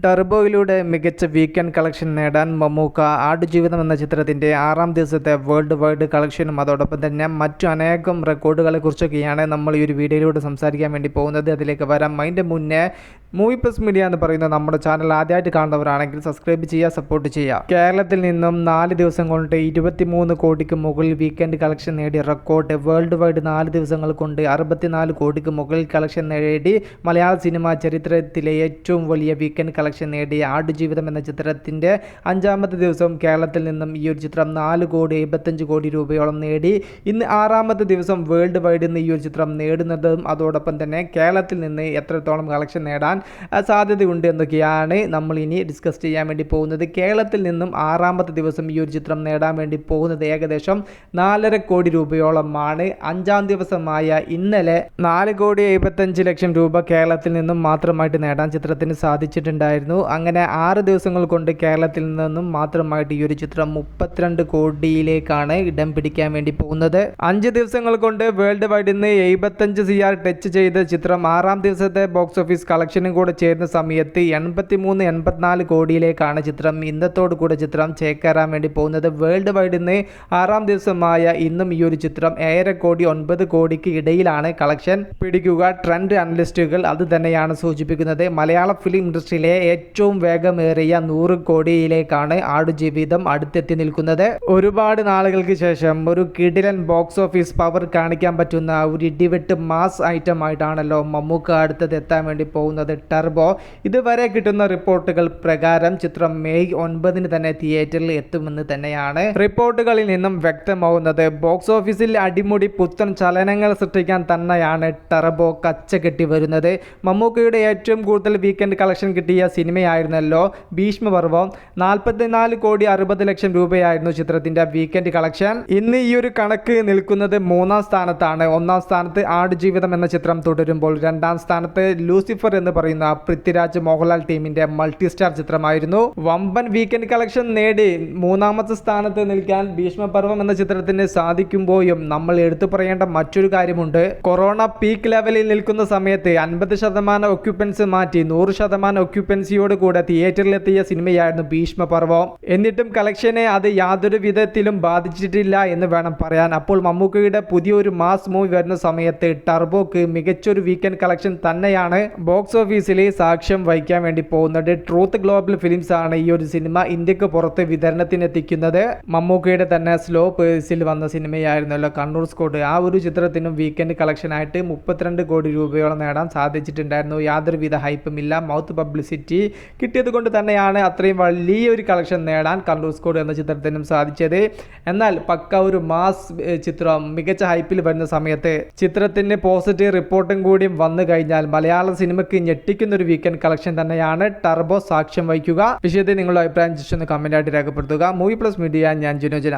ടർബോയിലൂടെ മികച്ച weekend collection നേടാൻ മമ്മൂക്ക ആടുജീവിതം എന്ന ചിത്രത്തിൻ്റെ 6ാം ദിവസത്തെ വേൾഡ് വൈഡ് കളക്ഷനും അതോടൊപ്പം തന്നെ മറ്റു അനേകം റെക്കോർഡുകളെ കുറിച്ചൊക്കെയാണ് നമ്മൾ ഈ ഒരു വീഡിയോയിലൂടെ സംസാരിക്കാൻ വേണ്ടി പോകുന്നത്. അതിലേക്ക് വരാം. അതിൻ്റെ മുന്നേ മൂവി പ്ലസ് മീഡിയ എന്ന് പറയുന്ന നമ്മുടെ ചാനൽ ആദ്യമായിട്ട് കാണുന്നവരാണെങ്കിൽ സബ്സ്ക്രൈബ് ചെയ്യുക, സപ്പോർട്ട് ചെയ്യുക. കേരളത്തിൽ നിന്നും 4 ദിവസം കൊണ്ട് 23 കോടിക്ക് മുകളിൽ വീക്കെൻഡ് കളക്ഷൻ നേടിയ റെക്കോർഡ് വേൾഡ് വൈഡ് 4 ദിവസങ്ങൾ കൊണ്ട് 64 കോടിക്ക് മുകളിൽ കളക്ഷൻ നേടി മലയാള സിനിമാ ചരിത്രത്തിലെ ഏറ്റവും വലിയ വീക്കെൻഡ് കളക്ഷൻ നേടിയ ആടുജീവിതം എന്ന ചിത്രത്തിൻ്റെ 5ാമത്തെ ദിവസം കേരളത്തിൽ നിന്നും ഈ ഒരു ചിത്രം 4 കോടി 75 കോടി രൂപയോളം നേടി. ഇന്ന് 6ാമത്തെ ദിവസം വേൾഡ് വൈഡ് നിന്ന് ഈ ഒരു ചിത്രം നേടുന്നതും അതോടൊപ്പം തന്നെ കേരളത്തിൽ നിന്ന് എത്രത്തോളം കളക്ഷൻ നേടാൻ സാധ്യതയുണ്ട് എന്നൊക്കെയാണ് നമ്മൾ ഇനി ഡിസ്കസ് ചെയ്യാൻ വേണ്ടി പോകുന്നത്. കേരളത്തിൽ നിന്നും 6ാമത്തെ ദിവസം ഈ ഒരു ചിത്രം നേടാൻ വേണ്ടി പോകുന്നത് ഏകദേശം 4.5 കോടി രൂപയോളമാണ്. 5ാം ദിവസമായ ഇന്നലെ 4 കോടി 75 ലക്ഷം രൂപ കേരളത്തിൽ നിന്നും മാത്രമായിട്ട് നേടാൻ ചിത്രത്തിന് സാധിച്ചിട്ടുണ്ടായിരുന്നു. അങ്ങനെ 6 ദിവസങ്ങൾ കൊണ്ട് കേരളത്തിൽ നിന്നും മാത്രമായിട്ട് ഈ ഒരു ചിത്രം 32 കോടിയിലേക്കാണ് ഇടം പിടിക്കാൻ വേണ്ടി പോകുന്നത്. 5 ദിവസങ്ങൾ കൊണ്ട് വേൾഡ് വൈഡ് നിന്ന് 75 CR ടച്ച് ചെയ്ത ചിത്രം 6ാം ദിവസത്തെ ബോക്സ് ഓഫീസ് കളക്ഷനും കൂടെ ചേരുന്ന സമയത്ത് 83-84 കോടിയിലേക്കാണ് ചിത്രം ഇന്നത്തോടു കൂടെ ചിത്രം ചേക്കേറാൻ വേണ്ടി പോകുന്നത്. വേൾഡ് വൈഡ് നിന്ന് 6ാം ദിവസമായ ഇന്നും ഈ ഒരു ചിത്രം 7.5 കോടി 9 കോടിക്ക് ഇടയിലാണ് കളക്ഷൻ പിടിക്കുക. ട്രെൻഡ് അനലിസ്റ്റുകൾ അത് തന്നെയാണ് സൂചിപ്പിക്കുന്നത്. മലയാള ഫിലിം ഇൻഡസ്ട്രിയിലെ ഏറ്റവും വേഗമേറിയ 100 കോടിയിലേക്കാണ് ആടുജീവിതം അടുത്തെത്തി നിൽക്കുന്നത്. ഒരുപാട് നാളുകൾക്ക് ശേഷം ഒരു കിടിലൻ ബോക്സ് ഓഫീസ് പവർ കാണിക്കാൻ പറ്റുന്ന ഒരു ഇടിവെട്ട് മാസ് ഐറ്റം ആയിട്ടാണല്ലോ മമ്മൂക്ക അടുത്തത് എത്താൻ വേണ്ടി പോകുന്നത്. ടർബോ ഇതുവരെ കിട്ടുന്ന റിപ്പോർട്ടുകൾ പ്രകാരം ചിത്രം മെയ് 9 തന്നെ തിയേറ്ററിൽ എത്തുമെന്ന് തന്നെയാണ് റിപ്പോർട്ടുകളിൽ നിന്നും വ്യക്തമാവുന്നത്. ബോക്സ് ഓഫീസിൽ അടിമുടി പുത്തൻ ചലനങ്ങൾ സൃഷ്ടിക്കാൻ തന്നെയാണ് ടർബോ കച്ചകെട്ടി വരുന്നത്. മമ്മൂക്കയുടെ ഏറ്റവും കൂടുതൽ വീക്കെൻഡ് കളക്ഷൻ കിട്ടിയ സിനിമയായിരുന്നല്ലോ ഭീഷ്മപർവം. 44 കോടി 60 ലക്ഷം രൂപയായിരുന്നു ചിത്രത്തിന്റെ വീക്കെൻഡ് കളക്ഷൻ. ഇന്ന് ഈ ഒരു കണക്ക് നിൽക്കുന്നത് 3ാം സ്ഥാനത്താണ്. 1ാം സ്ഥാനത്ത് ആടുജീവിതം എന്ന ചിത്രം തുടരുമ്പോൾ 2ാം സ്ഥാനത്ത് ലൂസിഫർ എന്ന് പറയുന്ന പൃഥ്വിരാജ് മോഹൻലാൽ ടീമിന്റെ മൾട്ടി സ്റ്റാർ ചിത്രമായിരുന്നു. വമ്പൻ വീക്കെൻഡ് കളക്ഷൻ നേടി 3ാമത്തെ സ്ഥാനത്ത് നിൽക്കാൻ ഭീഷ്മപർവം എന്ന ചിത്രത്തിന് സാധിക്കുമ്പോഴും നമ്മൾ എടുത്തു പറയേണ്ട മറ്റൊരു കാര്യമുണ്ട്. കൊറോണ പീക്ക് ലെവലിൽ നിൽക്കുന്ന സമയത്ത് 50% ഒക്യുപ്പൻസി മാറ്റി 100% ഒക്യുപ്പൻസിയോട് കൂടെ തിയേറ്ററിലെത്തിയ സിനിമയായിരുന്നു ഭീഷ്മപർവം. എന്നിട്ടും കളക്ഷനെ അത് യാതൊരു വിധത്തിലും ബാധിച്ചിട്ടില്ല എന്ന് വേണം പറയാൻ. അപ്പോൾ മമ്മൂക്കയുടെ പുതിയൊരു മാസ് മൂവി വരുന്ന സമയത്ത് ടർബോക്ക് മികച്ചൊരു വീക്കെൻഡ് കളക്ഷൻ തന്നെയാണ് ബോക്സ് ഓഫീസിൽ സാക്ഷ്യം വഹിക്കാൻ വേണ്ടി പോകുന്നത്. ട്രൂത്ത് ഗ്ലോബൽ ഫിലിംസ് ആണ് ഈ ഒരു സിനിമ ഇന്ത്യക്ക് പുറത്ത് വിതരണത്തിനെത്തിക്കുന്നത്. മമ്മൂക്കയുടെ തന്നെ സ്ലോ പേഴ്സിൽ വന്ന സിനിമയായിരുന്നല്ലോ കണ്ണൂർ സ്കോഡ്. ആ ഒരു ചിത്രത്തിനും വീക്കെൻഡ് കളക്ഷനായിട്ട് 32 കോടി രൂപയോളം നേടാൻ സാധിച്ചിട്ടുണ്ടായിരുന്നു. യാതൊരുവിധ ഹൈപ്പും ഇല്ല. മൗത്ത് പബ്ലിസിറ്റി കിട്ടിയത് കൊണ്ട് തന്നെയാണ് അത്രയും വലിയൊരു കളക്ഷൻ നേടാൻ കണ്ണൂർ സ്കോഡ് എന്ന ചിത്രത്തിനും സാധിച്ചത്. എന്നാൽ പക്ക ഒരു മാസ് ചിത്രം മികച്ച ഹൈപ്പിൽ വരുന്ന സമയത്ത് ചിത്രത്തിന് പോസിറ്റീവ് റിപ്പോർട്ടും കൂടി വന്നു കഴിഞ്ഞാൽ മലയാള സിനിമയ്ക്ക് ഞെട്ടിക്കുന്ന ഒരു വീക്കെൻഡ് കളക്ഷൻ തന്നെയാണ് ടർബോ സാക്ഷ്യം വഹിക്കുക. വിഷയത്തിൽ നിങ്ങളുടെ അഭിപ്രായം ജസ്റ്റ് ഒന്ന് കമന്റ് ആയിട്ട് രേഖപ്പെടുത്തുക. മൂവി പ്ലസ് മീഡിയ, ഞാൻ ജിനോജന.